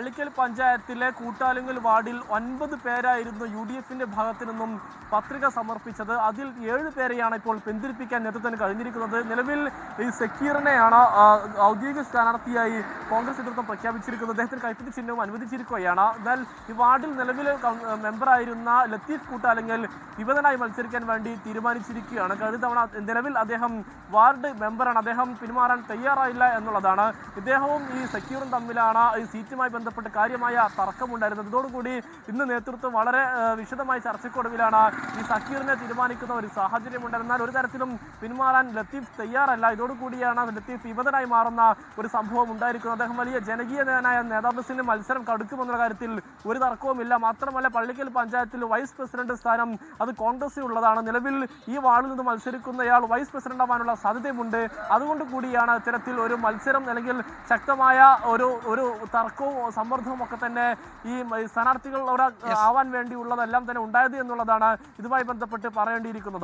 പള്ളിക്കൽ പഞ്ചായത്തിലെ കൂട്ടാലുങ്കൽ വാർഡിൽ 9 പേരായിരുന്നു UDFന്റെ ഭാഗത്തു നിന്നും പത്രിക സമർപ്പിച്ചത്. അതിൽ 7 പേരെയാണ് ഇപ്പോൾ പിന്തിരിപ്പിക്കാൻ നേതൃത്വത്തിന് കഴിഞ്ഞിരിക്കുന്നത്. നിലവിൽ ഈ സക്കീറിനെയാണ് ഔദ്യോഗിക സ്ഥാനാർത്ഥിയായി കോൺഗ്രസ് നേതൃത്വം പ്രഖ്യാപിച്ചിരിക്കുന്നത്. അദ്ദേഹത്തിന് കൈപ്പത്തി ചിഹ്നവും അനുവദിച്ചിരിക്കുകയാണ്. എന്നാൽ ഈ വാർഡിൽ നിലവിൽ മെമ്പറായിരുന്ന ലത്തീഫ് കൂട്ടാലുങ്കൽ വിമതനായി മത്സരിക്കാൻ വേണ്ടി തീരുമാനിച്ചിരിക്കുകയാണ്. കഴിഞ്ഞ തവണ നിലവിൽ അദ്ദേഹം വാർഡ് മെമ്പറാണ്. അദ്ദേഹം പിന്മാറാൻ തയ്യാറായില്ല എന്നുള്ളതാണ്. ഇദ്ദേഹവും ഈ സക്കീറും തമ്മിലാണ് ഈ സീറ്റുമായി ബന്ധപ്പെട്ട് കാര്യമായ തർക്കമുണ്ടായിരുന്നത്. ഇതോടുകൂടി ഇന്ന് നേതൃത്വം വളരെ വിശദമായ ചർച്ചയ്ക്കൊടുവിലാണ് ഈ സക്കീറിനെ തീരുമാനിക്കുന്ന ഒരു സാഹചര്യമുണ്ട്. എന്നാൽ ഒരു തരത്തിലും പിന്മാറാൻ ലത്തീഫ് തയ്യാറല്ല. ഇതോടുകൂടിയാണ് ലത്തീഫ് വിമതനായി മാറുന്ന ഒരു സംഭവം ഉണ്ടായിരിക്കുന്നത്. അദ്ദേഹം വലിയ ജനകീയനായ നേതാവ് മത്സരം കടുക്കുമെന്ന കാര്യത്തിൽ ഒരു തർക്കവുമില്ല. മാത്രമല്ല പള്ളിക്കൽ പഞ്ചായത്തിൽ വൈസ് പ്രസിഡന്റ് സ്ഥാനം അത് കോൺഗ്രസിനുള്ളതാണ്. നിലവിൽ ഈ വാർഡിൽ നിന്ന് മത്സരിക്കുന്നയാൾ വൈസ് പ്രസിഡന്റ് ആവാനുള്ള സാധ്യതയുമുണ്ട്. അതുകൊണ്ട് കൂടിയാണ് ഇത്തരത്തിൽ ഒരു മത്സരം അല്ലെങ്കിൽ ശക്തമായ ഒരു തർക്കവും സമ്മർദ്ദവും ഒക്കെ തന്നെ ഈ സ്ഥാനാർത്ഥികൾ ആവാൻ വേണ്ടിയുള്ളതെല്ലാം തന്നെ ഉണ്ടായത് എന്നുള്ളതാണ് ഇതുമായി ബന്ധപ്പെട്ട് പറയേണ്ടിയിരിക്കുന്നത്.